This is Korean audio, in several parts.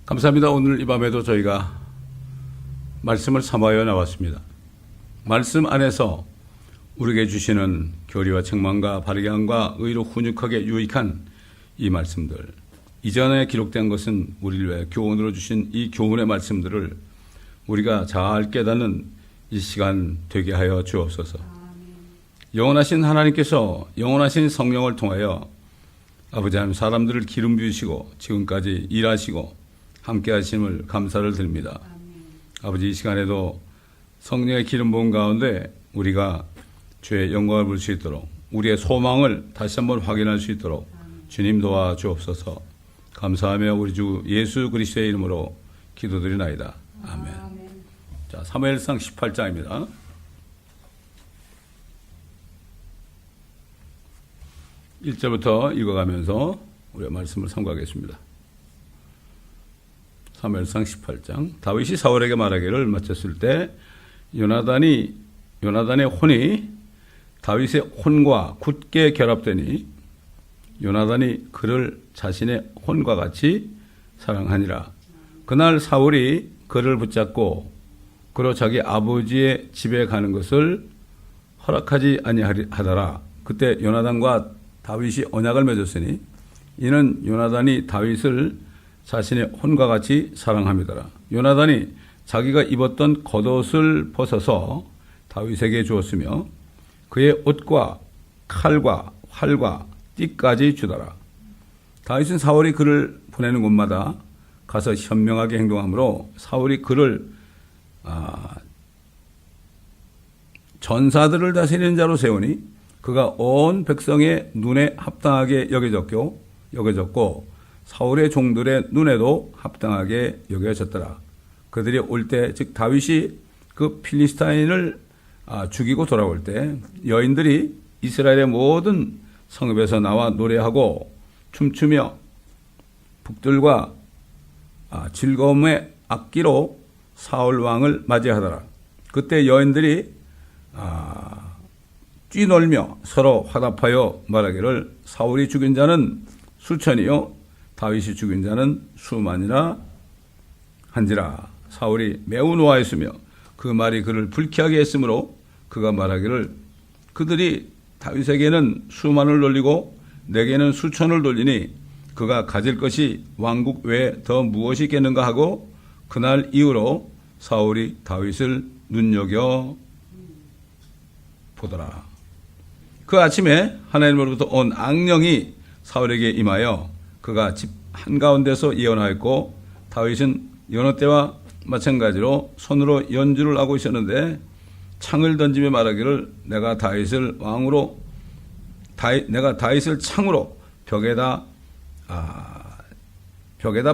감사합니다. 오늘 이 밤에도 저희가 말씀을 삼하여 나왔습니다. 말씀 안에서 우리에게 주시는 교리와 책망과 바르게 함과 의로 훈육하게 유익한 이 말씀들, 이전에 기록된 것은 우리를 위해 교훈으로 주신 이 교훈의 말씀들을 우리가 잘 깨닫는 이 시간 되게 하여 주옵소서. 영원하신 하나님께서 영원하신 성령을 통하여 아버지 하나님 사람들을 기름 부으시고 지금까지 일하시고 함께 하심을 감사를 드립니다. 아버지, 이 시간에도 성령의 기름 부은 가운데 우리가 주의 영광을 볼 수 있도록, 우리의 소망을 다시 한번 확인할 수 있도록 주님 도와주옵소서. 감사하며 우리 주 예수 그리스도의 이름으로 기도드리나이다. 아멘. 자, 사무엘상 18장입니다. 1절부터 읽어가면서 우리가 말씀을 삼가하겠습니다. 사무엘상 18장. 다윗이 사울에게 말하기를 마쳤을 때 요나단의 혼이 다윗의 혼과 굳게 결합되니 요나단이 그를 자신의 혼과 같이 사랑하니라. 그날 사울이 그를 붙잡고 그로 자기 아버지의 집에 가는 것을 허락하지 아니하더라. 그때 요나단과 다윗이 언약을 맺었으니 이는 요나단이 다윗을 자신의 혼과 같이 사랑함이더라. 요나단이 자기가 입었던 겉옷을 벗어서 다윗에게 주었으며 그의 옷과 칼과 활과 띠까지 주더라. 다윗은 사울이 그를 보내는 곳마다 가서 현명하게 행동하므로 사울이 그를 전사들을 다스리는 자로 세우니 그가 온 백성의 눈에 합당하게 여겨졌고 사울의 종들의 눈에도 합당하게 여겨졌더라. 그들이 올 때, 즉 다윗이 그 필리스타인을 죽이고 돌아올 때 여인들이 이스라엘의 모든 성읍에서 나와 노래하고 춤추며 북들과 즐거움의 악기로 사울 왕을 맞이하더라. 그때 여인들이 뛰놀며 서로 화답하여 말하기를 사울이 죽인 자는 수천이요 다윗이 죽인 자는 수만이라 한지라. 사울이 매우 노하였으며 그 말이 그를 불쾌하게 했으므로 그가 말하기를 그들이 다윗에게는 수만을 돌리고 내게는 수천을 돌리니 그가 가질 것이 왕국 외에 더 무엇이 있겠는가 하고 그날 이후로 사울이 다윗을 눈여겨 보더라. 그 아침에 하나님으로부터 온 악령이 사울에게 임하여 그가 집 한가운데서 예언하였고 다윗은 여느 때와 마찬가지로 손으로 연주를 하고 있었는데 창을 던지며 말하기를 내가 다윗을 창으로 벽에다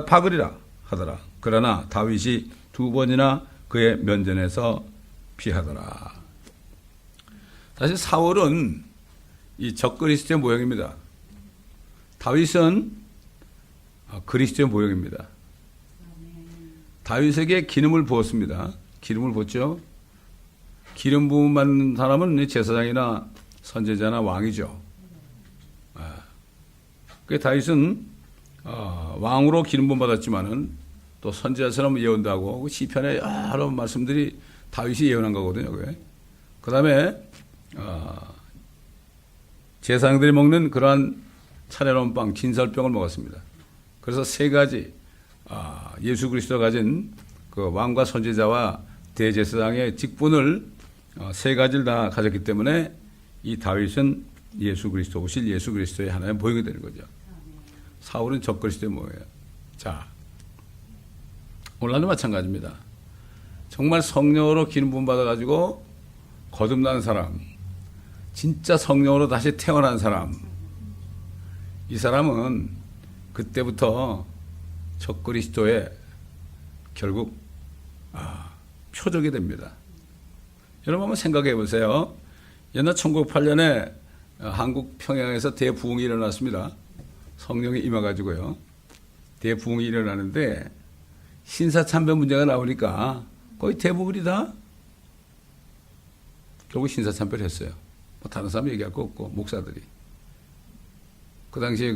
박으리라 하더라. 그러나 다윗이 2번이나 그의 면전에서 피하더라. 사실 사울은 이 적그리스도의 모형입니다. 다윗은 그리스도의 모형입니다. 다윗에게 기름을 부었습니다. 기름을 부었죠. 기름 부음 받는 사람은 제사장이나 선지자나 왕이죠. 그 다윗은 왕으로 기름 부음 받았지만은 또 선지자처럼 예언도 하고 시편의 여러 말씀들이 다윗이 예언한 거거든요. 그 다음에 제사장들이 먹는 그러한 차례로운 빵, 진설병을 먹었습니다. 그래서 세 가지 예수 그리스도가 가진 그 왕과 선지자와 대제사장의 직분을 세 가지를 다 가졌기 때문에 이 다윗은 예수 그리스도 오실 예수 그리스도의 하나의 모형이 되는 거죠. 사울은 적그리스도의 모형이에요. 자, 오늘도 마찬가지입니다. 정말 성령으로 기름 부음 받아가지고 거듭난 사람, 진짜 성령으로 다시 태어난 사람, 이 사람은 그때부터 적그리스도의 결국 표적이 됩니다. 여러분 한번 생각해 보세요. 옛날 1908년에 한국 평양에서 대부흥이 일어났습니다. 성령이 임해가지고요. 대부흥이 일어나는데 신사참배 문제가 나오니까 거의 대부분이 다 결국 신사참배를 했어요. 뭐 다른 사람 얘기할 거 없고 목사들이. 그 당시에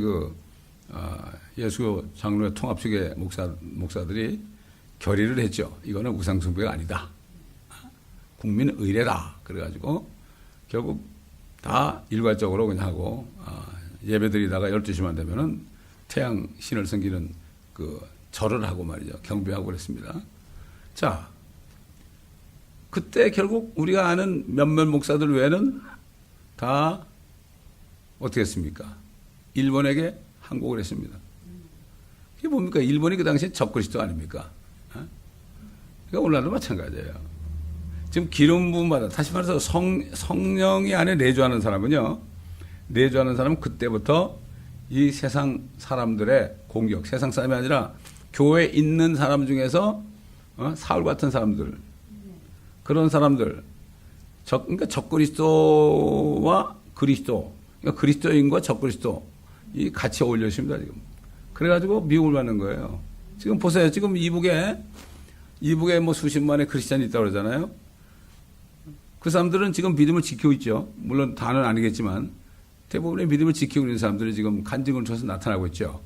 예수 장로회 통합 측의 목사들이 결의를 했죠. 이거는 우상숭배가 아니다. 국민 의례다. 그래가지고 결국 다 일괄적으로 그냥 하고 예배드리다가 12시만 되면은 태양 신을 섬기는 그 절을 하고 말이죠. 경배하고 그랬습니다. 자, 그때 결국 우리가 아는 몇몇 목사들 외에는 다 어떻게 했습니까? 일본에게 항복을 했습니다. 이게 뭡니까? 일본이 그 당시에 적그리스도 아닙니까? 그러니까 오늘날도 마찬가지예요. 지금 기름 부음받아, 다시 말해서 성령이 안에 내주하는 사람은요, 내주하는 사람은 그때부터 이 세상 사람들의 공격, 세상 사람이 아니라 교회에 있는 사람 중에서 사울 같은 사람들, 그런 사람들, 그러니까 적그리스도와 그리스도, 그러니까 그리스도인과 적그리스도, 이 같이 어울려 있습니다, 지금. 그래가지고 미움을 받는 거예요. 지금 보세요. 지금 이북에 뭐 수십만의 크리스찬이 있다고 그러잖아요. 그 사람들은 지금 믿음을 지키고 있죠. 물론 다는 아니겠지만 대부분의 믿음을 지키고 있는 사람들이 지금 간증을 통해서 나타나고 있죠.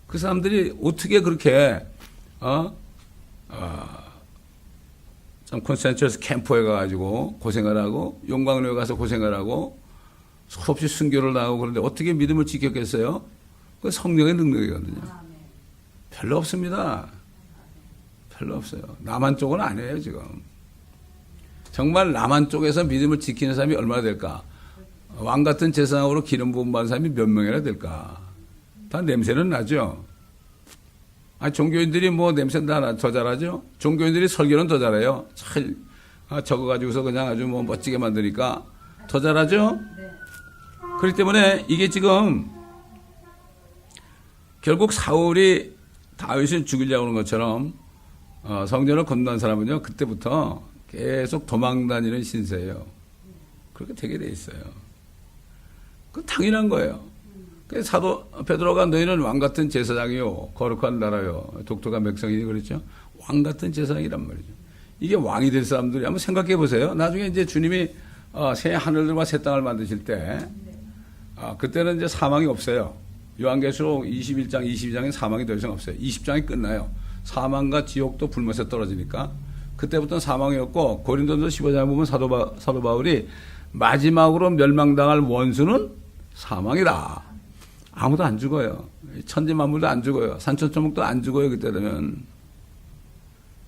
그 사람들이 어떻게 그렇게 참 콘센트러스 캠프에 가가지고 고생을 하고 용광로에 가서 고생을 하고 수없이 순교를 나가고 그런데 어떻게 믿음을 지켰겠어요? 그 성령의 능력이거든요. 별로 없습니다. 별로 없어요. 남한 쪽은 아니에요, 지금. 정말 남한 쪽에서 믿음을 지키는 사람이 얼마나 될까? 왕 같은 제사장으로 기름 부음 받은 사람이 몇 명이나 될까? 다 냄새는 나죠? 종교인들이 뭐 냄새는 더 잘하죠? 종교인들이 설교는 더 잘해요. 잘 적어가지고서 그냥 아주 뭐 멋지게 만드니까 더 잘하죠? 그렇기 때문에 이게 지금 결국 사울이 다윗을 죽이려고 하는 것처럼 성전을 건너는 사람은요, 그때부터 계속 도망다니는 신세예요. 그렇게 되게 돼 있어요. 그건 당연한 거예요. 그래서 사도 베드로가 너희는 왕 같은 제사장이요, 거룩한 나라요, 독특한 백성이니 그랬죠. 왕 같은 제사장이란 말이죠. 이게 왕이 될 사람들이 한번 생각해 보세요. 나중에 이제 주님이 새 하늘들과 새 땅을 만드실 때, 그때는 이제 사망이 없어요. 요한계시록 21장, 22장에 사망이 더 이상 없어요. 20장이 끝나요. 사망과 지옥도 불못에 떨어지니까. 그때부터는 사망이 없고, 고린도전서 15장에 보면 사도 바울이 마지막으로 멸망당할 원수는 사망이다. 아무도 안 죽어요. 천지 만물도 안 죽어요. 산천초목도 안 죽어요. 그때 되면.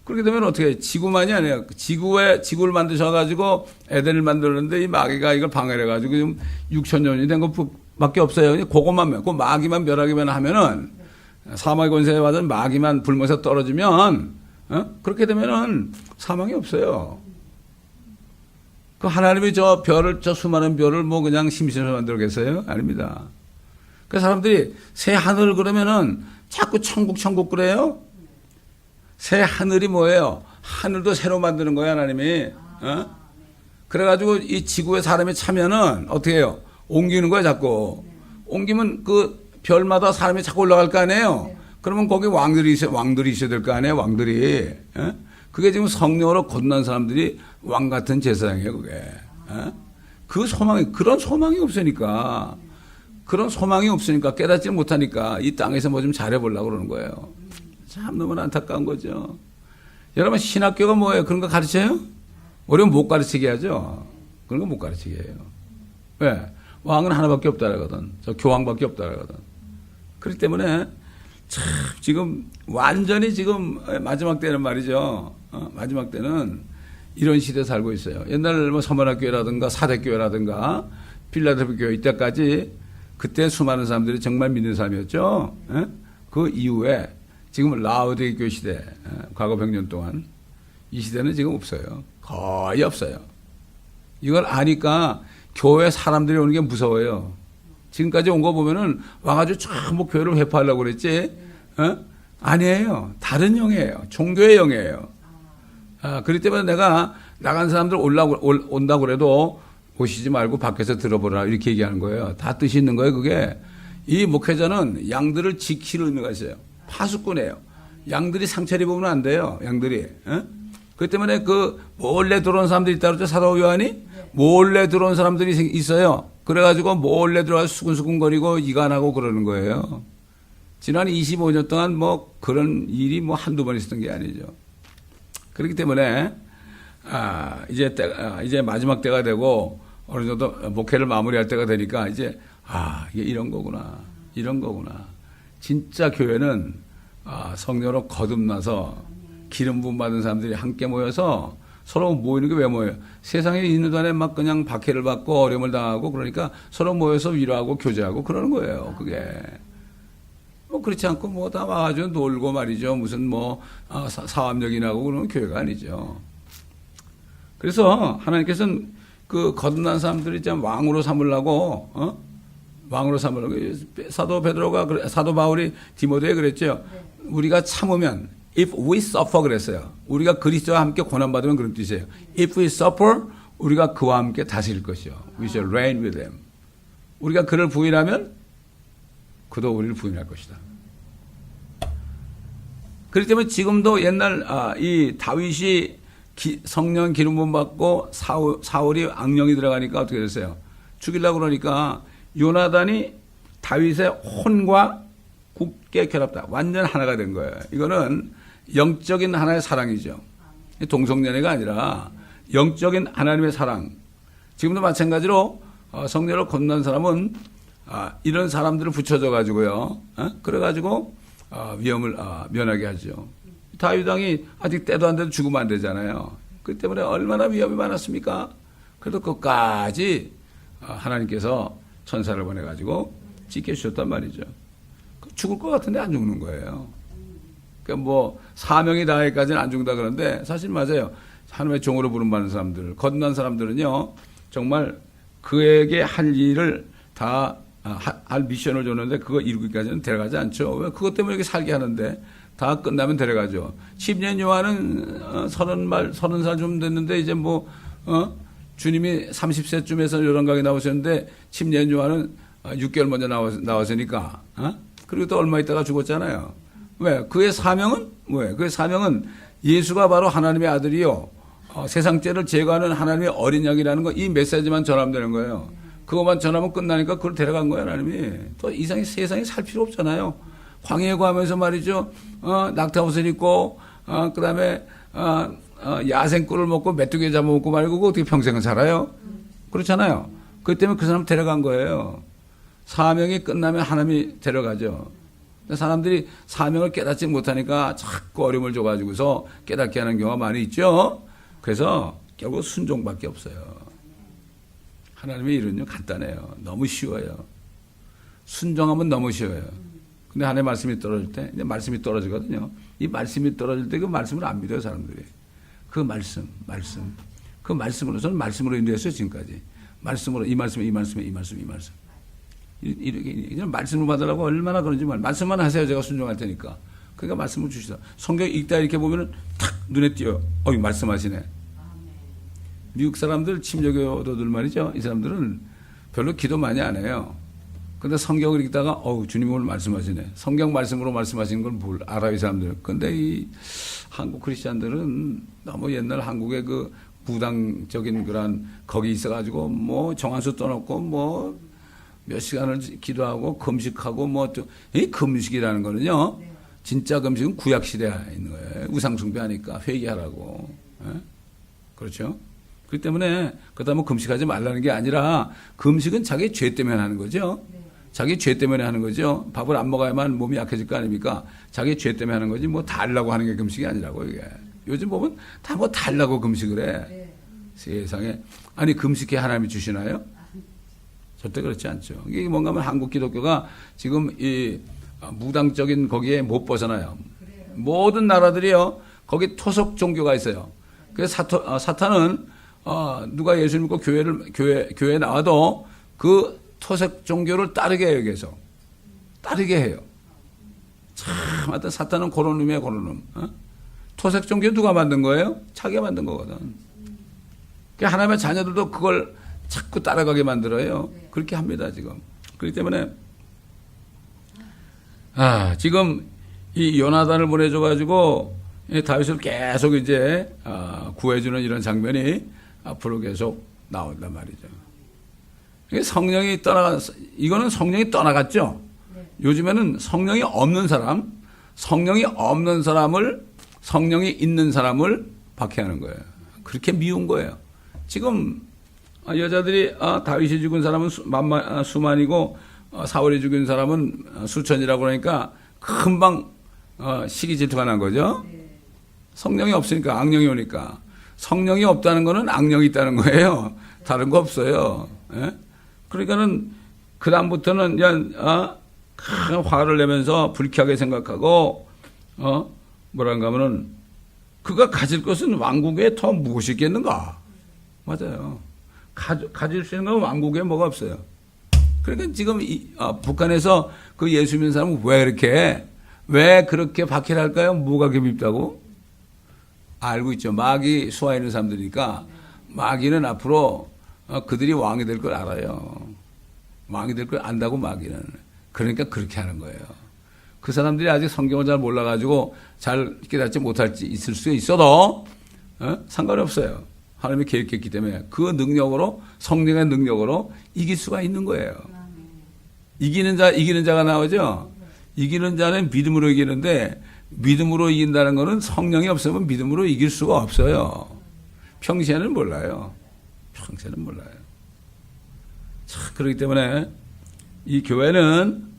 그렇게 되면 어떻게 해요? 지구만이 아니에요. 지구를 만드셔가지고 에덴을 만들었는데 이 마귀가 이걸 방해를 해가지고 지금 6,000년이 된 것밖에 없어요. 그것만, 그 마귀만 멸하기만 하면은 사망의 권세에 받은 마귀만 불못에 떨어지면, 그렇게 되면은 사망이 없어요. 그 하나님이 저 수많은 별을 뭐 그냥 심심해서 만들겠어요? 아닙니다. 그 사람들이 새 하늘 그러면은 자꾸 천국 그래요? 새 하늘이 뭐예요? 하늘도 새로 만드는 거야, 하나님이. 그래가지고 이 지구에 사람이 차면은 어떻게 해요? 옮기는 거야, 자꾸. 옮기면 그 별마다 사람이 자꾸 올라갈 거 아니에요? 그러면 거기 왕들이 있어야 될 거 아니에요, 왕들이. 그게 지금 성령으로 거듭난 사람들이 왕 같은 제사장이에요, 그게. 그런 소망이 없으니까. 깨닫지 못하니까 이 땅에서 뭐 좀 잘해보려고 그러는 거예요. 참 너무 안타까운 거죠. 여러분, 신학교가 뭐예요? 그런 거 가르쳐요? 우리는 못 가르치게 하죠. 그런 거 못 가르치게 해요. 왜? 왕은 하나밖에 없다라거든. 저 교황밖에 없다라거든. 그렇기 때문에 참 지금 완전히 지금 마지막 때는 말이죠. 마지막 때는 이런 시대에 살고 있어요. 옛날 뭐 서문학교회라든가 사대교회라든가 필라델피아 교회 이때까지 그때 수많은 사람들이 정말 믿는 사람이었죠. 그 이후에 지금 라오디게 교회 시대, 과거 100년 동안 이 시대는 지금 없어요. 거의 없어요. 이걸 아니까 교회 사람들이 오는 게 무서워요. 지금까지 온 거 보면은 와가지고 전부 교회를 회파하려고 그랬지. 아니에요. 다른 영이에요. 종교의 영이에요. 그렇기 때문에 내가 나간 사람들 온다고 그래도 오시지 말고 밖에서 들어보라 이렇게 얘기하는 거예요. 다 뜻이 있는 거예요, 그게. 이 목회자는 양들을 지킬 의미가 있어요. 파수꾼이에요. 양들이 상처를 입으면 안 돼요, 양들이. 그렇기 때문에 그 몰래 들어온 사람들이 있다고 그러죠, 사도 요한이? 몰래 들어온 사람들이 있어요. 그래가지고 몰래 들어가서 수근수근거리고 이간하고 그러는 거예요. 지난 25년 동안 뭐 그런 일이 뭐 한두 번 있었던 게 아니죠. 그렇기 때문에 이제 마지막 때가 되고 어느 정도 목회를 마무리할 때가 되니까 이제 이게 이런 거구나. 진짜 교회는 성령으로 거듭나서 기름 부음 받은 사람들이 함께 모여서 서로 모이는 게 왜 모여요? 세상에 있는 동안에 막 그냥 박해를 받고 어려움을 당하고 그러니까 서로 모여서 위로하고 교제하고 그러는 거예요. 그게. 뭐 그렇지 않고 뭐 다 와가지고 놀고 말이죠. 무슨 뭐 사업력이 나고 그러는 교회가 아니죠. 그래서 하나님께서는 그 거듭난 사람들이 참 왕으로 삼으려고 왕으로 삼으려고 사도 바울이 디모데에 그랬죠. 우리가 참으면 if we suffer 그랬어요. 우리가 그리스도와 함께 고난받으면 그런 뜻이에요. if we suffer 우리가 그와 함께 다스릴 것이요. We shall reign with him. 우리가 그를 부인하면 그도 우리를 부인할 것이다. 그렇기 때문에 지금도 옛날 이 다윗이 성령 기름 부음 받고 사울이 악령이 들어가니까 어떻게 됐어요? 죽이려고 그러니까 요나단이 다윗의 혼과 굳게 결합다. 완전 하나가 된 거예요. 이거는 영적인 하나의 사랑이죠. 동성연애가 아니라 영적인 하나님의 사랑. 지금도 마찬가지로 성령으로 건넌 사람은 이런 사람들을 붙여줘 가지고요. 그래가지고 위험을 면하게 하죠. 다윗 왕이 아직 때도 안 돼도 죽으면 안 되잖아요. 그 때문에 얼마나 위험이 많았습니까? 그래도 끝까지 하나님께서 천사를 보내가지고 지켜주셨단 말이죠. 죽을 것 같은데 안 죽는 거예요. 그러니까 뭐 사명이 다하기까지는 안 죽는다 그러는데 사실 맞아요. 하나님의 종으로 부름받는 사람들, 거듭난 사람들은요. 정말 그에게 할 일을 다 할 미션을 줬는데 그거 이루기까지는 데려가지 않죠. 왜? 그것 때문에 이렇게 살게 하는데 다 끝나면 데려가죠. 10년 요한은 30살 좀 됐는데 이제 뭐 주님이 30세쯤에서 요단강에 나오셨는데 10년 요한은 6개월 먼저 나왔으니까 그리고 또 얼마 있다가 죽었잖아요. 왜? 그의 사명은 뭐예요? 그의 사명은 예수가 바로 하나님의 아들이요. 세상 죄를 제거하는 하나님의 어린 양이라는 거 이 메시지만 전하면 되는 거예요. 그것만 전하면 끝나니까 그걸 데려간 거예요, 하나님이. 또 이상히 세상에 살 필요 없잖아요. 광야에 가면서 말이죠. 낙타옷을 입고 그다음에 야생꿀을 먹고 메뚜기 잡아먹고 말고 어떻게 평생을 살아요? 그렇잖아요. 그렇기 때문에 그 사람 데려간 거예요. 사명이 끝나면 하나님이 데려가죠. 사람들이 사명을 깨닫지 못하니까 자꾸 어려움을 줘가지고서 깨닫게 하는 경우가 많이 있죠. 그래서 결국 순종밖에 없어요. 하나님의 일은요 간단해요. 너무 쉬워요. 순종하면 너무 쉬워요. 근데 하나님의 말씀이 떨어질 때 이제 말씀이 떨어지거든요. 이 말씀이 떨어질 때 그 말씀을 안 믿어요 사람들이. 그 말씀 그 말씀으로 저는 말씀으로 인도했어요 지금까지. 말씀으로 이 말씀 이렇게 말씀을 받으려고 얼마나 그런지 말씀만 하세요. 제가 순종할 테니까. 그러니까 말씀을 주시다. 성경 읽다 이렇게 보면은 탁 눈에 띄어요. 말씀하시네. 미국 사람들 침례교도들 말이죠. 이 사람들은 별로 기도 많이 안 해요. 근데 성경을 읽다가 주님이 오늘 말씀하시네. 성경 말씀으로 말씀하시는 걸 뭘 알아요, 이 사람들. 근데 이 한국 크리스찬들은 너무 옛날 한국의 그 부당적인 그런 거기 있어가지고 뭐 정한수 떠놓고 뭐 몇 시간을 기도하고 금식하고 이 금식이라는 거는요. 진짜 금식은 구약 시대에 있는 거예요. 우상 숭배하니까 회개하라고. 그렇죠? 그렇기 때문에 그러다 뭐 금식하지 말라는 게 아니라 금식은 자기 죄 때문에 하는 거죠. 자기 죄 때문에 하는 거죠. 밥을 안 먹어야만 몸이 약해질 거 아닙니까? 자기 죄 때문에 하는 거지 뭐 달라고 하는 게 금식이 아니라고 이게. 요즘 보면 다 뭐 달라고 금식을 해. 세상에. 아니 금식해 하나님이 주시나요? 절대 그렇지 않죠. 이게 뭔가 하면 한국 기독교가 지금 이 무당적인 거기에 못 벗어나요. 모든 나라들이요. 거기 토속 종교가 있어요. 그래서 사탄은 누가 예수 믿고 교회에 나와도 그 토색 종교를 따르게 해요, 계속. 따르게 해요. 참, 하여튼 사탄은 그런 놈이에요, 그런 놈. 토색 종교 누가 만든 거예요? 자기가 만든 거거든. 그러니까 하나님의 자녀들도 그걸 자꾸 따라가게 만들어요. 그렇게 합니다, 지금. 그렇기 때문에, 지금 이 요나단을 보내줘가지고 다윗을 계속 이제 구해주는 이런 장면이 앞으로 계속 나온단 말이죠. 성령이 이거는 성령이 떠나갔죠. 요즘에는 성령이 없는 사람, 성령이 없는 사람을, 성령이 있는 사람을 박해하는 거예요. 그렇게 미운 거예요. 지금 여자들이 다윗이 죽은 사람은 수만이고 사울이 죽은 사람은 수천이라고 그러니까 금방 시기 질투가 난 거죠. 성령이 없으니까 악령이 오니까. 성령이 없다는 거는 악령이 있다는 거예요. 다른 거 없어요. 예? 그러니까는 그다음부터는 그냥 큰 화를 내면서 불쾌하게 생각하고 뭐란가 하면은 그가 가질 것은 왕국에 더 무엇이 있겠는가? 맞아요. 가질 수 있는 건 왕국에 뭐가 없어요. 그러니까 지금 북한에서 그 예수 믿는 사람은 왜 그렇게 박해를 할까요? 뭐가 그렇게 밉다고? 알고 있죠. 마귀 수하에 있는 사람들이니까 마귀는 앞으로 그들이 왕이 될 걸 알아요. 왕이 될 걸 안다고 마귀는. 그러니까 그렇게 하는 거예요. 그 사람들이 아직 성경을 잘 몰라가지고 잘 깨닫지 못할지 있을 수 있어도 상관이 없어요. 하나님이 계획했기 때문에 그 능력으로, 성령의 능력으로 이길 수가 있는 거예요. 이기는 자가 나오죠. 이기는 자는 믿음으로 이기는데 믿음으로 이긴다는 것은 성령이 없으면 믿음으로 이길 수가 없어요. 평시에는 몰라요. 평시에는 몰라요. 자, 그렇기 때문에 이 교회는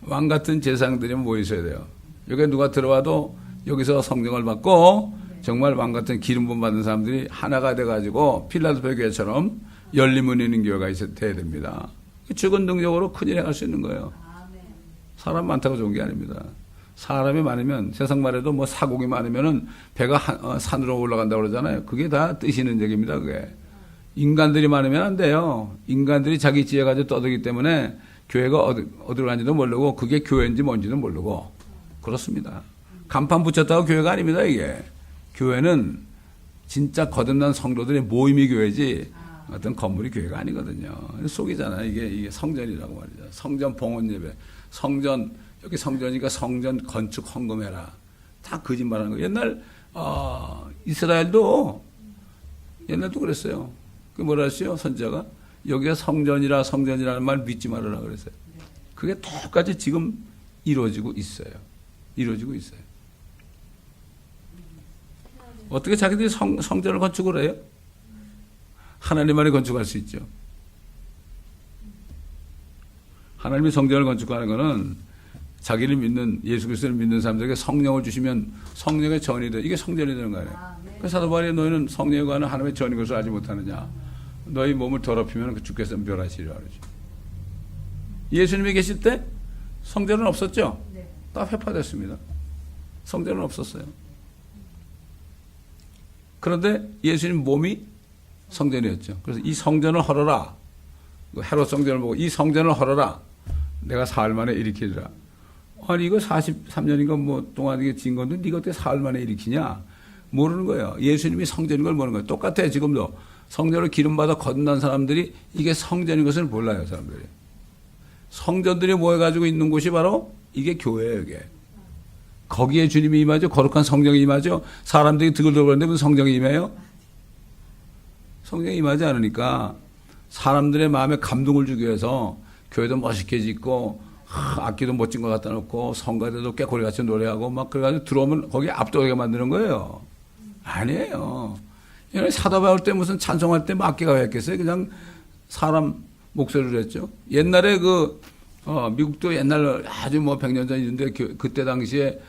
왕 같은 제사장들이 모여 있어야 돼요. 여기 누가 들어와도 여기서 성령을 받고 정말 왕 같은 기름 부음 받은 사람들이 하나가 돼가지고 필라델피아 교회처럼 열린 문 있는 교회가 돼야 됩니다. 죽은 능력으로 큰일 행할 수 있는 거예요. 사람 많다고 좋은 게 아닙니다. 사람이 많으면 세상 말해도 뭐 사곡이 많으면은 배가 산으로 올라간다고 그러잖아요. 그게 다 뜻 있는 얘기입니다. 그게 인간들이 많으면 안 돼요. 인간들이 자기 지혜 가지고 떠들기 때문에 교회가 어디로 가는지도 모르고 그게 교회인지 뭔지도 모르고 그렇습니다. 간판 붙였다고 교회가 아닙니다. 이게 교회는 진짜 거듭난 성도들의 모임이 교회지 어떤 건물이 교회가 아니거든요. 속이잖아요. 이게 성전이라고 말이죠. 성전 봉헌 예배, 성전 여기 성전이니까 성전 건축 헌금해라. 다 거짓말하는 거예요. 옛날 이스라엘도 옛날도 그랬어요. 그 뭐라 했어요? 선지자가 여기가 성전이라는 말 믿지 말아라 그랬어요. 그게 똑같이 지금 이루어지고 있어요. 이루어지고 있어요. 어떻게 자기들이 성전을 건축을 해요? 하나님만이 건축할 수 있죠. 하나님이 성전을 건축하는 것은 자기를 믿는 예수 그리스도를 믿는 사람들에게 성령을 주시면 성령의 전이 돼. 이게 성전이 되는 거예요. 그 사도 바울이 너희는 성령에 관한 하나님의 전인 것을 알지 못하느냐. 너희 몸을 더럽히면 그 주께서 멸하시리라 그러죠. 예수님이 계실 때 성전은 없었죠. 다 회파됐습니다. 성전은 없었어요. 그런데 예수님 몸이 성전이었죠. 그래서 이 성전을 헐어라. 헤롯 성전을 보고 이 성전을 헐어라. 내가 사흘 만에 일으키리라. 아니 이거 43년인가 뭐 동안 이게 진 건데 네가 어떻게 사흘 만에 일으키냐. 모르는 거예요. 예수님이 성전인 걸 모르는 거예요. 똑같아요. 지금도 성전을 기름받아 거듭난 사람들이 이게 성전인 것을 몰라요. 사람들이. 성전들이 모여가지고 있는 곳이 바로 이게 교회예요. 이게. 거기에 주님이 임하죠. 거룩한 성령이 임하죠. 사람들이 드글드글거리는데 무슨 성령이 임해요? 성령이 임하지 않으니까 사람들의 마음에 감동을 주기 위해서 교회도 멋있게 짓고 악기도 멋진 거 갖다 놓고 성가대도 꾀꼬리같이 노래하고 막 그래가지고 들어오면 거기에 압도하게 만드는 거예요. 아니에요. 사도 바울 때 무슨 찬송할 때 뭐 악기가 왜 했겠어요? 그냥 사람 목소리로 했죠. 옛날에 미국도 옛날 아주 뭐 100년 전인데 그때 당시에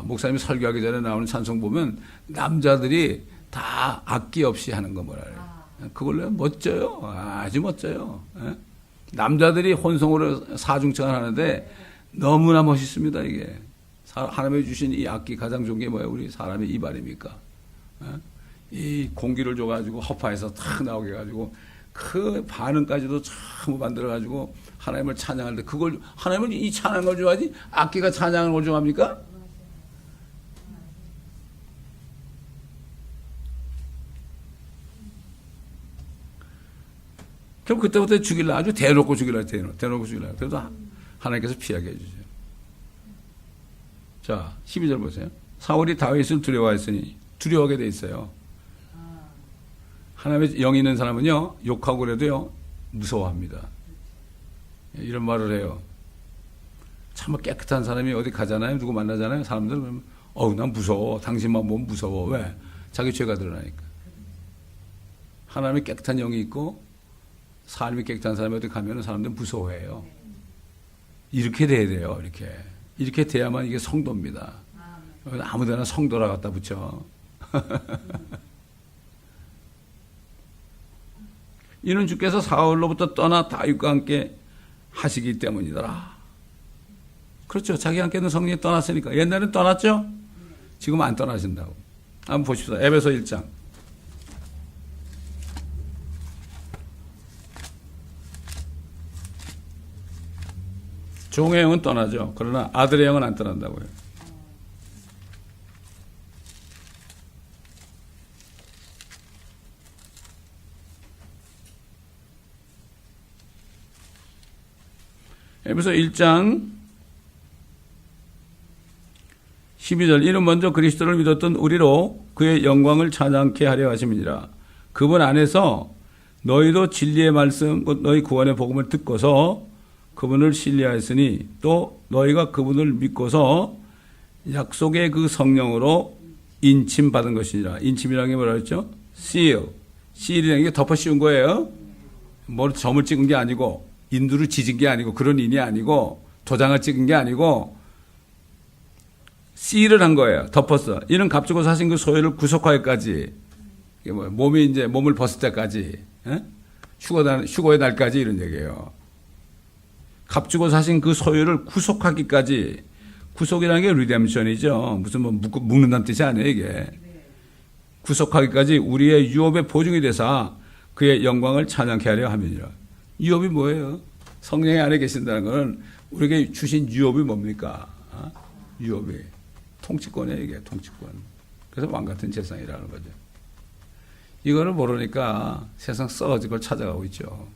목사님이 설교하기 전에 나오는 찬송 보면 남자들이 다 악기 없이 하는 거 뭐라 그래요. 그걸로 멋져요. 아주 멋져요. 예? 남자들이 혼성으로 사중창을 하는데 너무나 멋있습니다. 이게 하나님이 주신 이 악기 가장 좋은 게 뭐예요? 우리 사람의 이발입니까? 예? 이 공기를 줘가지고 허파에서 탁 나오게 해가지고 그 반응까지도 참 만들어가지고 하나님을 찬양할 때 그걸 하나님은 이 찬양을 걸 좋아하지 악기가 찬양을 걸 좋아합니까? 그럼 그때부터 죽일라 아주 대놓고 죽일라 대놓고 죽일라. 그래도 하나님께서 피하게 해주세요. 자 12절 보세요. 사울이 다윗을 두려워했으니 두려워하게 돼 있어요. 하나님의 영이 있는 사람은요 욕하고 그래도요 무서워합니다. 이런 말을 해요. 참 깨끗한 사람이 어디 가잖아요. 누구 만나잖아요. 사람들은 그러면 난 무서워. 당신만 보면 무서워. 왜? 자기 죄가 드러나니까. 하나님이 깨끗한 영이 있고 삶이 깨끗한 사람이 어디 가면 사람들은 무서워해요. 이렇게 돼야 돼요. 이렇게 돼야만 이게 성도입니다. 아무데나 성도라 갖다 붙여. 이는 주께서 사울로부터 떠나 다윗과 함께 하시기 때문이더라. 그렇죠. 자기 함께는 성령이 떠났으니까. 옛날엔 떠났죠? 지금 안 떠나신다고. 한번 보십시다. 에베소 1장. 종의 영은 떠나죠. 그러나 아들의 영은 안 떠난다고요. 에베소 1장 12절 이는 먼저 그리스도를 믿었던 우리로 그의 영광을 찬양케 하려 하심이니라. 그분 안에서 너희도 진리의 말씀 곧 너희 구원의 복음을 듣고서 그분을 신뢰하였으니 또 너희가 그분을 믿고서 약속의 그 성령으로 인침받은 것이니라. 인침이라는 게 뭐라 그랬죠? seal. seal이라는 게 덮어 씌운 거예요. 뭐 점을 찍은 게 아니고 인두를 지진 게 아니고 그런 인이 아니고 도장을 찍은 게 아니고 seal을 한 거예요. 덮었어. 이는 값주고 사신 그 소유를 구속하기까지 이게 뭐예요? 몸이 이제 몸을 벗을 때까지 휴거의 날까지 이런 얘기예요. 값주고 사신 그 소유를 구속하기까지. 구속이라는 게 리뎀션이죠. 무슨 뭐 묶는다는 뜻이 아니에요, 이게. 구속하기까지 우리의 유업의 보증이 되사 그의 영광을 찬양케 하려 함이니라. 유업이 뭐예요? 성령의 안에 계신다는 것은 우리에게 주신 유업이 뭡니까? 유업이. 통치권이에요, 이게 통치권. 그래서 왕 같은 재상이라는 거죠. 이거를 모르니까 세상 썩어진 걸 찾아가고 있죠.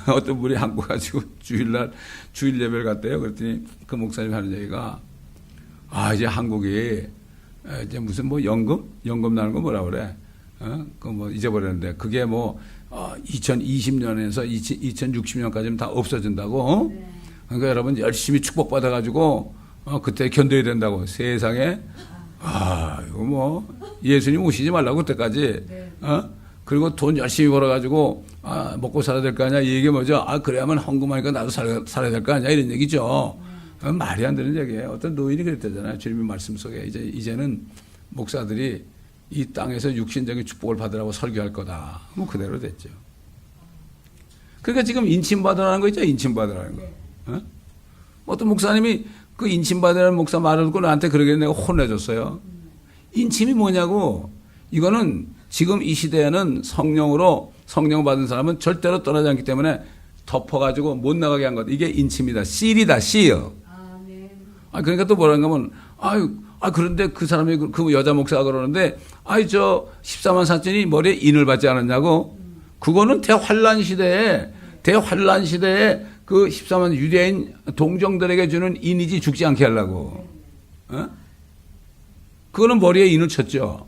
어떤 분이 한국 가지고 주일 예배를 갔대요. 그랬더니 그 목사님이 하는 얘기가, 이제 한국이, 이제 무슨 연금 나는 거 뭐라 그래? 잊어버렸는데, 그게 2020년에서 2060년까지는 다 없어진다고? 그러니까 여러분 열심히 축복받아가지고, 그때 견뎌야 된다고. 세상에, 이거 예수님 오시지 말라고 그때까지, 그리고 돈 열심히 벌어가지고, 먹고 살아야 될 거 아니야? 이 얘기 뭐죠? 그래야만 헌금하니까 나도 살아야 될 거 아니야? 이런 얘기죠. 말이 안 되는 얘기예요. 어떤 노인이 그랬다잖아요. 주님의 말씀 속에. 이제는 목사들이 이 땅에서 육신적인 축복을 받으라고 설교할 거다. 그대로 됐죠. 그러니까 지금 인침받으라는 거 있죠? 인침받으라는 거. 어떤 목사님이 그 인침받으라는 목사 말을 듣고 나한테 그러게 내가 혼내줬어요. 인침이 뭐냐고. 이거는 지금 이 시대에는 성령 받은 사람은 절대로 떠나지 않기 때문에 덮어가지고 못 나가게 한 것. 이게 인침이다. 씨이다, 씨요. 그러니까 또 뭐라는 거면, 그런데 그 사람이, 그 여자 목사가 그러는데, 저 14만 사천이 머리에 인을 받지 않았냐고? 그거는 대환란 시대에 그 14만 유대인 동정들에게 주는 인이지 죽지 않게 하려고. 그거는 머리에 인을 쳤죠.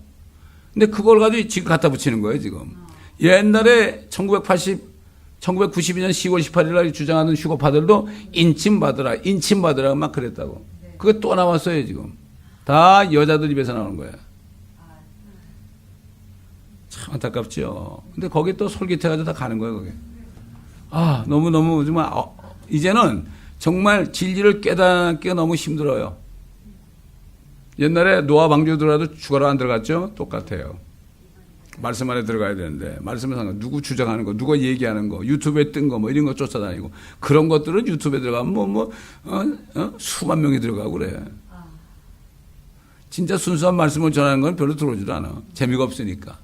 근데 그걸 가지고 지금 갖다 붙이는 거예요, 지금. 옛날에 1992년 10월 18일 날 주장하는 휴거파들도 인침받으라 막 그랬다고. 그게 또 나왔어요, 지금. 다 여자들 입에서 나오는 거예요. 참 안타깝죠. 근데 거기 또 솔깃해가지고 다 가는 거예요, 거기. 너무너무 정말, 이제는 정말 진리를 깨닫기가 너무 힘들어요. 옛날에 노아 방주 들어가도 죽어라 안 들어갔죠? 똑같아요. 말씀 안에 들어가야 되는데, 말씀에 상관, 누구 주장하는 거, 누가 얘기하는 거, 유튜브에 뜬 거, 이런 거 쫓아다니고, 그런 것들은 유튜브에 들어가면 수만 명이 들어가고 그래. 진짜 순수한 말씀을 전하는 건 별로 들어오지도 않아. 재미가 없으니까.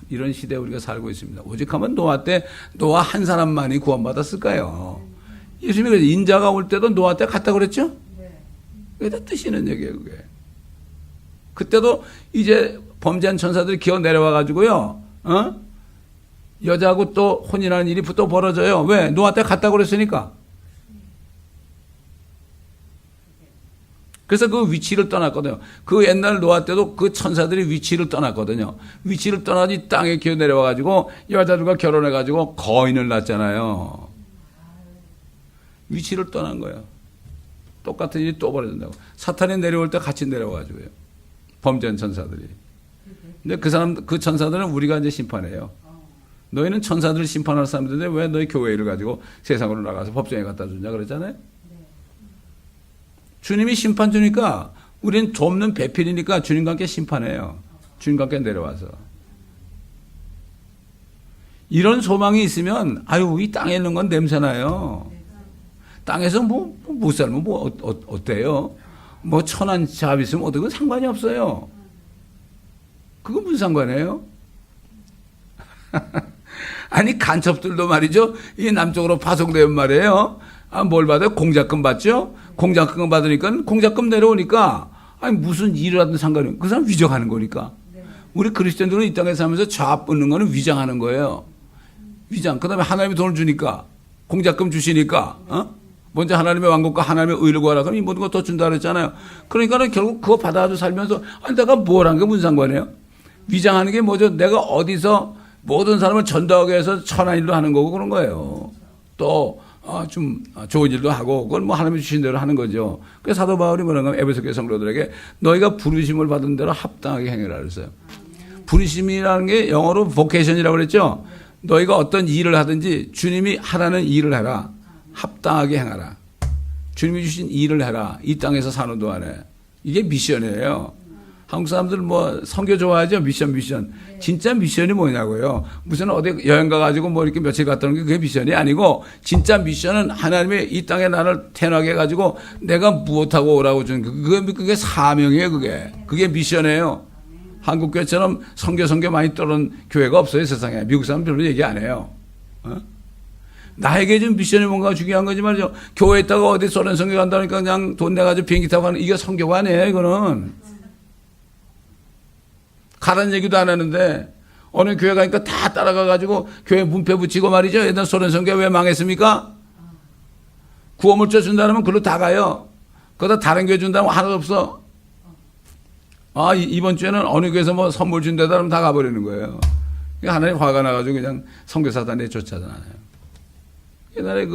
이런 시대에 우리가 살고 있습니다. 오직 하면 노아 한 사람만이 구원받았을까요? 예수님이 그래서 인자가 올 때도 노아 때 갔다 그랬죠? 그게 다 뜻이 있는 얘기예요, 그게. 그때도 이제 범죄한 천사들이 기어 내려와가지고요, 여자하고 또 혼인하는 일이 또 벌어져요. 왜? 노아 때 갔다 그랬으니까. 그래서 그 위치를 떠났거든요. 그 옛날 노아 때도 그 천사들이 위치를 떠났거든요. 위치를 떠나서 이 땅에 기어 내려와가지고 여자들과 결혼해가지고 거인을 낳잖아요. 위치를 떠난 거예요. 똑같은 일이 또 벌어진다고. 사탄이 내려올 때 같이 내려와가지고요. 범죄한 천사들이. 근데 그 천사들은 우리가 이제 심판해요. 너희는 천사들을 심판할 사람들인데 왜 너희 교회를 가지고 세상으로 나가서 법정에 갖다 주냐 그랬잖아요. 주님이 심판 주니까 우리는 돕는 배필이니까 주님과 함께 심판해요. 주님과 함께 내려와서. 이런 소망이 있으면 아유 이 땅에 있는 건 냄새나요. 땅에서 못 살면 어때요? 뭐 천한 잡 있으면 어떻게 상관이 없어요. 그건 무슨 상관이에요? 아니 간첩들도 말이죠. 이 남쪽으로 파송되면 말이에요. 아, 뭘 받아요? 공작금 받죠? 공작금 받으니까 공작금 내려오니까 아니 무슨 일을 하든 상관이 없어요. 그 사람 위정하는 거니까. 우리 그리스도인들은 이 땅에 살면서 잡 얻는 거는 위장하는 거예요. 위장. 그 다음에 하나님이 돈을 주니까 공작금 주시니까 먼저 하나님의 왕국과 하나님의 의를 구하라 그러면 이 모든 거 더 준다 그랬잖아요. 그러니까는 결국 그거 받아가지고 살면서 아니 내가 뭘 한 게 무슨 상관이에요? 위장하는 게 뭐죠? 내가 어디서 모든 사람을 전도하기 위해서 천한 일도 하는 거고 그런 거예요. 또 좀 좋은 일도 하고 그걸 뭐 하나님이 주신 대로 하는 거죠. 그래서 사도 바울이 뭐라고 하면 에베소 교회 성도들에게 너희가 부르심을 받은 대로 합당하게 행해라 그랬어요. 부르심이라는 게 영어로 vocation이라고 그랬죠. 너희가 어떤 일을 하든지 주님이 하라는 일을 해라. 합당하게 행하라. 주님이 주신 일을 해라. 이 땅에서 사는 동안에. 이게 미션이에요. 한국 사람들 뭐 선교 좋아하죠? 미션. 진짜 미션이 뭐냐고요. 무슨 어디 여행 가가지고 뭐 이렇게 며칠 갔다 오는 게 그게 미션이 아니고 진짜 미션은 하나님이 이 땅에 나를 태어나게 해가지고 내가 무엇하고 오라고 주는 그게 사명이에요. 그게 미션이에요. 한국 교회처럼 선교 많이 떠는 교회가 없어요. 세상에. 미국 사람 별로 얘기 안 해요. 나에게 좀 미션이 뭔가 중요한 거지 말이죠. 교회에 있다가 어디 소련 선교 간다니까 그냥 돈 내가지고 비행기 타고 가는 이게 선교가 아니에요. 이거는. 가라는 얘기도 안 하는데 어느 교회 가니까 다 따라가가지고 교회 문패 붙이고 말이죠. 옛날 소련 선교 왜 망했습니까? 구호물자 준다면 그걸로 다 가요. 그러다 다른 교회 준다면 하나도 없어. 아 이번 주에는 어느 교회에서 뭐 선물 준다다 그러면 다 가버리는 거예요. 하나님 화가 나가지고 그냥 선교사단에 쫓아다녀요. 옛날에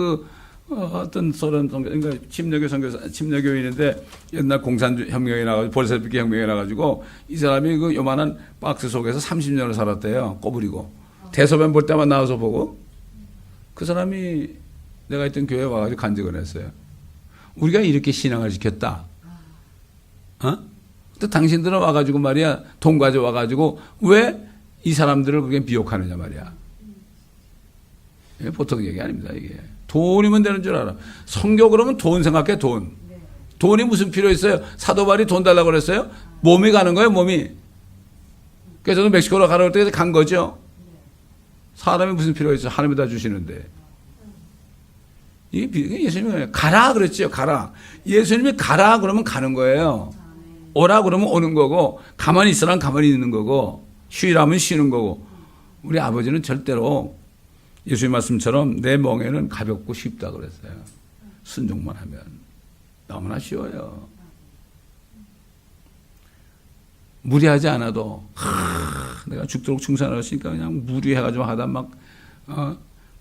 어떤 소련 선교, 그러니까 침례교인인데 옛날 공산혁명이 나가지고 볼셰비키 혁명이 나가지고 이 사람이 그 요만한 박스 속에서 30년을 살았대요. 꼬부리고. 대소변 볼 때만 나와서 보고. 그 사람이 내가 있던 교회에 와가지고 간증을 했어요. 우리가 이렇게 신앙을 지켰다. 또 당신들은 와가지고 말이야, 돈 가져와가지고 왜 이 사람들을 그게 비욕하느냐 말이야. 이게 보통 얘기 아닙니다, 이게. 돈이면 되는 줄 알아. 성교 그러면 돈 생각해, 돈. 돈이 무슨 필요 있어요? 사도 바울이 돈 달라고 그랬어요? 몸이 가는 거예요, 몸이. 그래서 저도 멕시코로 가라고 할 때 간 거죠. 사람이 무슨 필요가 있어요? 하나님이 다 주시는데. 이게 예수님이 가라 그랬죠, 가라. 예수님이 가라 그러면 가는 거예요. 오라 그러면 오는 거고, 가만히 있으라면 가만히 있는 거고, 쉬라면 쉬는 거고. 우리 아버지는 절대로 예수님 말씀처럼 내 멍에는 가볍고 쉽다 그랬어요. 순종만 하면. 너무나 쉬워요. 무리하지 않아도 내가 죽도록 충성을 했으니까 그냥 무리해가지고 하다 막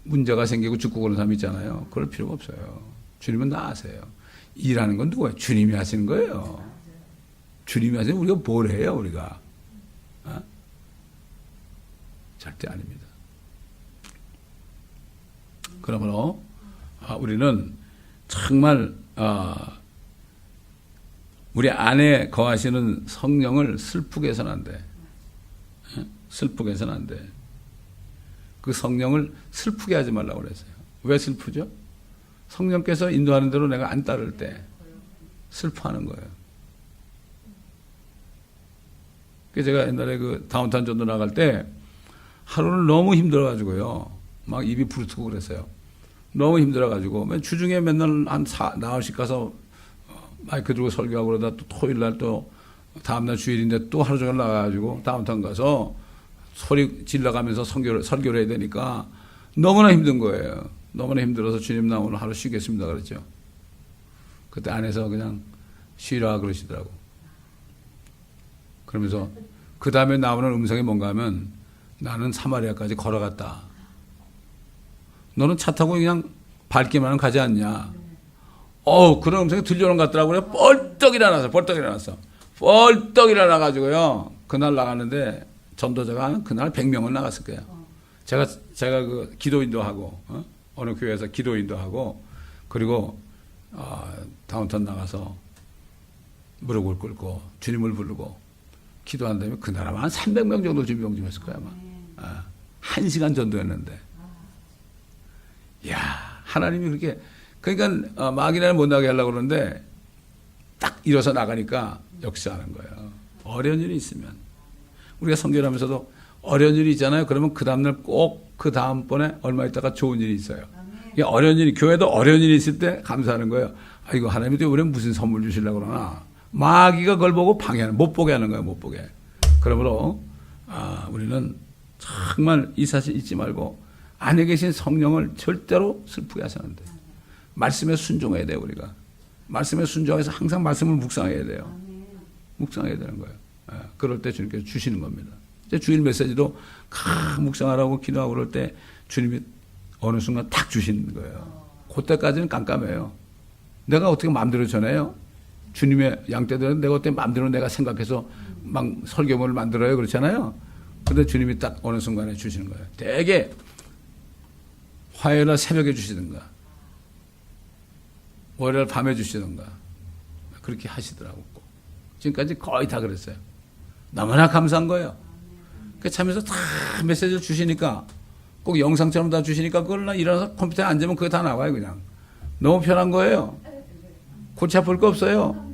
문제가 생기고 죽고 그런 사람 있잖아요. 그럴 필요가 없어요. 주님은 다 아세요. 일하는 건 누구예요? 주님이 하시는 거예요. 주님이 하시는 우리가 뭘 해요 우리가. 절대 아닙니다. 그러므로 우리는 정말 우리 안에 거하시는 성령을 슬프게 해서는 안 돼. 슬프게 해서는 안 돼. 그 성령을 슬프게 하지 말라고 그랬어요. 왜 슬프죠? 성령께서 인도하는 대로 내가 안 따를 때 슬퍼하는 거예요. 그래서 제가 옛날에 그 다운타운 전도 나갈 때 하루는 너무 힘들어가지고요. 막 입이 부르트고 그랬어요. 너무 힘들어가지고 주중에 맨날 한 나흘씩 가서 마이크 들고 설교하고 그러다 또 토요일 날 또 다음날 주일인데 또 하루 종일 나가가지고 다운타운 가서 소리 질러가면서 설교를 해야 되니까 너무나 힘든 거예요. 너무나 힘들어서 주님 나 오늘 하루 쉬겠습니다 그랬죠. 그때 안에서 그냥 쉬라 그러시더라고. 그러면서 그 다음에 나오는 음성이 뭔가 하면 나는 사마리아까지 걸어갔다. 너는 차 타고 그냥 밝기만 가지 않냐. 그런 음성이 들려오는 것 같더라고요. 벌떡 일어나가지고요. 그날 나갔는데 전도자가 그날 100명은 나갔을 거예요. 제가 그 기도인도 하고, 어느 교회에서 기도인도 하고, 그리고, 다운타운 나가서 무릎을 꿇고 주님을 부르고 기도한 다음에 그날 아마 한 300명 정도 준비병 좀 했을 거야, 아마. 1시간 전도였는데. 이야, 하나님이 그렇게, 그러니까, 마귀나를 못 나게 하려고 그러는데, 딱 일어서 나가니까 역사하는 거예요. 어려운 일이 있으면. 우리가 선교하면서도 어려운 일이 있잖아요. 그러면 그 다음날 꼭 그 다음번에 얼마 있다가 좋은 일이 있어요. 이게 어려운 일이, 교회도 어려운 일이 있을 때 감사하는 거예요. 아이고, 하나님이 또 우리는 무슨 선물 주시려고 그러나. 마귀가 그걸 보고 방해하는, 못 보게 하는 거예요, 못 보게. 그러므로, 우리는 정말 이 사실 잊지 말고, 안에 계신 성령을 절대로 슬프게 하시면 안 돼요. 말씀에 순종해야 돼요, 우리가. 말씀에 순종해서 항상 말씀을 묵상해야 돼요. 묵상해야 되는 거예요. 그럴 때 주님께서 주시는 겁니다. 주일 메시지도 묵상하라고 기도하고 그럴 때 주님이 어느 순간 탁 주시는 거예요. 그때까지는 깜깜해요. 내가 어떻게 마음대로 전해요? 주님의 양떼들은 내가 어떻게 마음대로 내가 생각해서 막 설교문을 만들어요. 그렇잖아요. 근데 주님이 딱 어느 순간에 주시는 거예요. 되게 화요일날 새벽에 주시든가 월요일 밤에 주시든가 그렇게 하시더라고. 지금까지 거의 다 그랬어요. 너무나 감사한 거예요. 그 참여해서 다 메시지를 주시니까 꼭 영상처럼 다 주시니까 그걸 일어나서 컴퓨터에 앉으면 그게 다 나와요. 그냥 너무 편한 거예요. 골치 아플 거 없어요.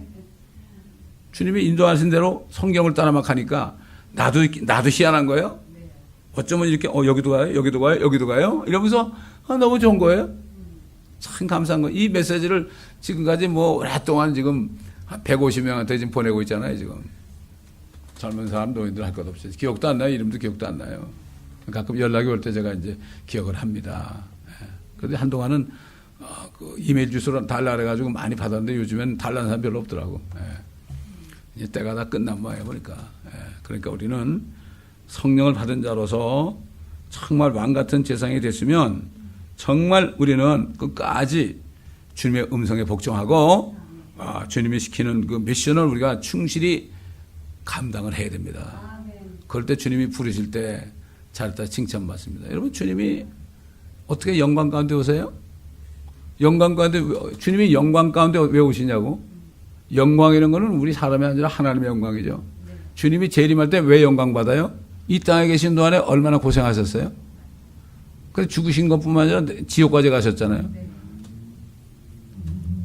주님이 인도하신 대로 성경을 따라 막 하니까 나도 희한한 거예요. 어쩌면 이렇게 여기도 가요 이러면서 너무 좋은 거예요. 참 감사한 거예요. 이 메시지를 지금까지 오랫동안 지금 150명한테 지금 보내고 있잖아요. 지금 젊은 사람 노인들 할 것 없이 기억도 안 나요. 이름도 기억도 안 나요. 가끔 연락이 올 때 제가 이제 기억을 합니다. 그런데 한동안은 그 이메일 주소로 달라 그래가지고 많이 받았는데 요즘엔 달라는 사람 별로 없더라고. 이제 때가 다 끝난 모양이야 보니까. 그러니까 우리는 성령을 받은 자로서 정말 왕 같은 재상이 됐으면 정말 우리는 끝까지 주님의 음성에 복종하고 주님이 시키는 그 미션을 우리가 충실히 감당을 해야 됩니다. 그럴 때 주님이 부르실 때 잘했다 칭찬받습니다. 여러분 주님이 어떻게 영광 가운데 오세요? 영광 가운데 주님이 영광 가운데 왜 오시냐고? 영광이라는 것은 우리 사람이 아니라 하나님의 영광이죠. 주님이 재림할 때 왜 영광 받아요? 이 땅에 계신 동안에 얼마나 고생하셨어요? 그래서 죽으신 것뿐만 아니라 지옥까지 가셨잖아요.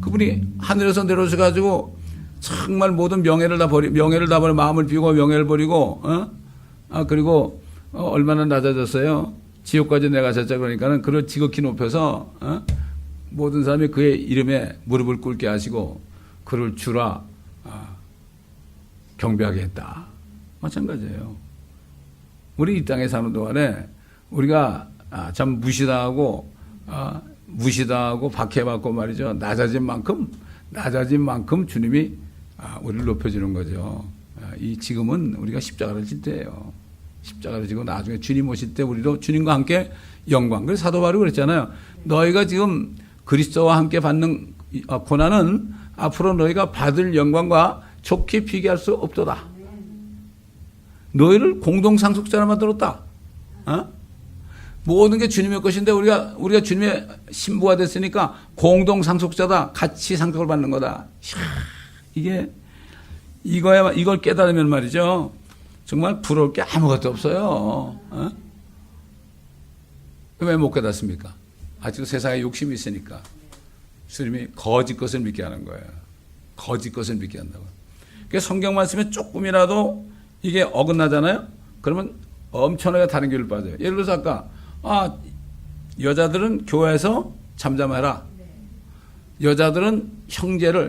그분이 하늘에서 내려오셔가지고 정말 모든 명예를 다 버리고 마음을 비우고 명예를 버리고 그리고 얼마나 낮아졌어요. 지옥까지 내가셨자 그러니까는 그를 지극히 높여서 모든 사람이 그의 이름에 무릎을 꿇게 하시고 그를 주라 경배하게 했다. 마찬가지예요. 우리 이 땅에 사는 동안에 우리가 참 무시당하고 박해받고 말이죠. 낮아진 만큼 주님이 우리를 높여주는 거죠. 이 지금은 우리가 십자가를 질 때예요. 십자가를 지고 나중에 주님 오실 때 우리도 주님과 함께 영광. 그래서 사도 바울이 그랬잖아요. 너희가 지금 그리스도와 함께 받는 고난은 앞으로 너희가 받을 영광과 좋게 비교할 수 없도다. 너희를 공동 상속자로 만들었다. 모든 게 주님의 것인데 우리가 주님의 신부가 됐으니까 공동 상속자다. 같이 상속을 받는 거다. 이걸 깨달으면 말이죠. 정말 부러울 게 아무것도 없어요. 왜 못 깨닫습니까? 아직도 세상에 욕심이 있으니까. 주님이 거짓 것을 믿게 하는 거예요. 거짓 것을 믿게 한다고. 그러니까 성경 말씀에 조금이라도 이게 어긋나잖아요? 그러면 엄청나게 다른 길을 빠져요. 예를 들어서 아까, 여자들은 교회에서 잠잠해라. 여자들은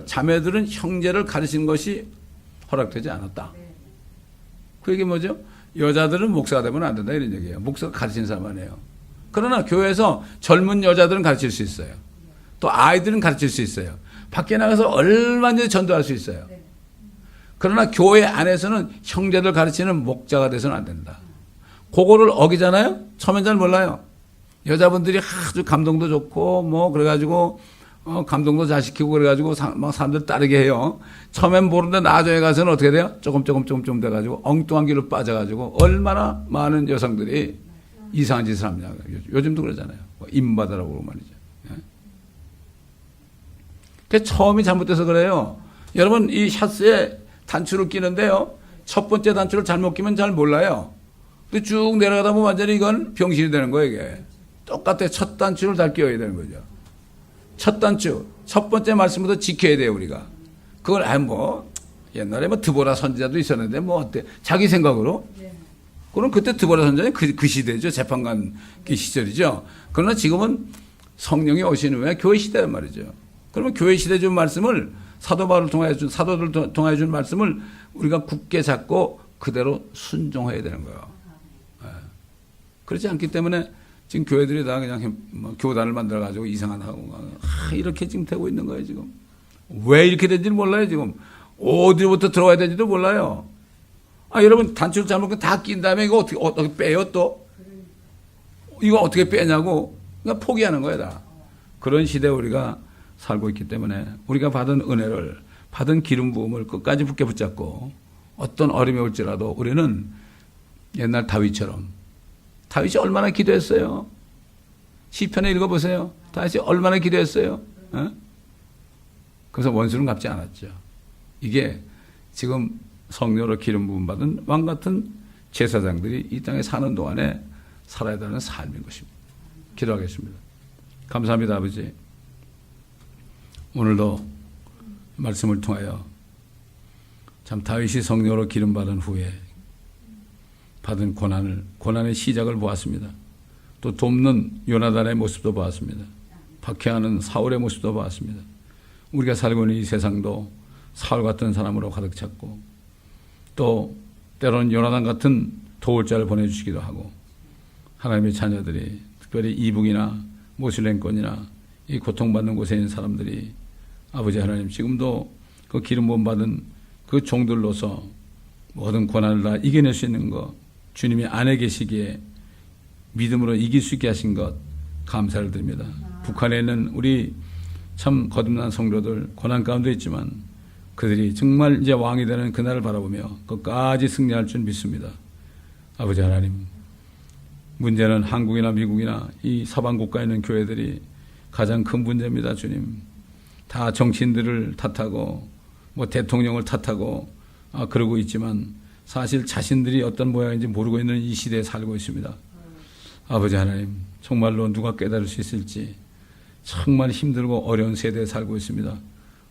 자매들은 형제를 가르치는 것이 허락되지 않았다. 그 얘기 뭐죠? 여자들은 목사가 되면 안 된다. 이런 얘기예요. 목사가 가르치는 사람 아니에요. 그러나 교회에서 젊은 여자들은 가르칠 수 있어요. 또 아이들은 가르칠 수 있어요. 밖에 나가서 얼마든지 전도할 수 있어요. 그러나 교회 안에서는 형제들 가르치는 목자가 돼서는 안 된다. 그거를 어기잖아요? 처음엔 잘 몰라요. 여자분들이 아주 감동도 좋고, 뭐, 그래가지고, 감동도 잘 시키고, 그래가지고, 막 사람들 따르게 해요. 처음엔 모르는데 나중에 가서는 어떻게 돼요? 조금 돼가지고, 엉뚱한 길로 빠져가지고, 얼마나 많은 여성들이 이상한 짓을 합니다. 요즘도 그러잖아요. 임받으라고 그러고 말이죠. 그 처음이 잘못돼서 그래요. 여러분, 이 샤스에 단추를 끼는데요. 첫 번째 단추를 잘못 끼면 잘 몰라요. 근데 쭉 내려가다 보면 완전히 이건 병신이 되는 거예요, 이게. 똑같아. 첫 단추를 잘 끼워야 되는 거죠. 첫 단추. 첫 번째 말씀부터 지켜야 돼요, 우리가. 그걸, 옛날에 드보라 선지자도 있었는데, 어때? 자기 생각으로. 그럼 그때 드보라 선지자는 그 시대죠. 재판관 그 시절이죠. 그러나 지금은 성령이 오신 후에 교회 시대란 말이죠. 그러면 교회 시대 준 말씀을 사도 바울을 통하여 사도들 통하여 준 말씀을 우리가 굳게 잡고 그대로 순종해야 되는 거예요. 그렇지 않기 때문에 지금 교회들이 다 그냥 교단을 만들어가지고 이상한 하고 이렇게 지금 되고 있는 거예요, 지금. 왜 이렇게 된지는 몰라요, 지금. 어디부터 들어와야 되는지도 몰라요. 여러분, 단추를 잘못 다 낀 다음에 이거 어떻게 빼요, 또? 이거 어떻게 빼냐고. 그러니까 포기하는 거예요, 다. 그런 시대에 우리가 살고 있기 때문에 우리가 받은 은혜를, 받은 기름 부음을 끝까지 굳게 붙잡고 어떤 어려움이 올지라도 우리는 옛날 다윗처럼, 다윗이 얼마나 기도했어요. 시편에 읽어보세요. 다윗이 얼마나 기도했어요. 그래서 원수는 갚지 않았죠. 이게 지금 성령으로 기름 부음 받은 왕 같은 제사장들이 이 땅에 사는 동안에 살아야 되는 삶인 것입니다. 기도하겠습니다. 감사합니다, 아버지. 오늘도 말씀을 통하여 참 다윗이 성령으로 기름 받은 후에 받은 고난의 시작을 보았습니다. 또 돕는 요나단의 모습도 보았습니다. 박해하는 사울의 모습도 보았습니다. 우리가 살고 있는 이 세상도 사울 같은 사람으로 가득 찼고 또 때로는 요나단 같은 도울 자를 보내주시기도 하고 하나님의 자녀들이 특별히 이북이나 모슬렘권이나 이 고통받는 곳에 있는 사람들이 아버지 하나님 지금도 그 기름 부음 받은 그 종들로서 모든 고난을 다 이겨낼 수 있는 것 주님이 안에 계시기에 믿음으로 이길 수 있게 하신 것 감사를 드립니다. 북한에 있는 우리 참 거듭난 성도들 고난 가운데 있지만 그들이 정말 이제 왕이 되는 그날을 바라보며 끝까지 승리할 줄 믿습니다. 아버지 하나님, 문제는 한국이나 미국이나 이 서방 국가에 있는 교회들이 가장 큰 문제입니다. 주님, 다 정치인들을 탓하고 대통령을 탓하고 그러고 있지만 사실 자신들이 어떤 모양인지 모르고 있는 이 시대에 살고 있습니다. 아버지 하나님, 정말로 누가 깨달을 수 있을지 정말 힘들고 어려운 세대에 살고 있습니다.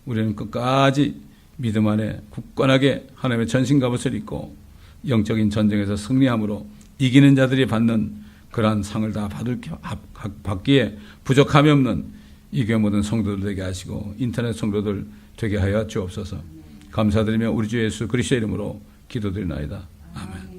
우리는 끝까지 믿음 안에 굳건하게 하나님의 전신갑옷을 입고 영적인 전쟁에서 승리함으로 이기는 자들이 받는 그러한 상을 다 받기에 부족함이 없는 이 교회 모든 성도들 되게 하시고 인터넷 성도들 되게 하여 주옵소서. 감사드리며 우리 주 예수 그리스도의 이름으로 기도드리나이다. 아멘.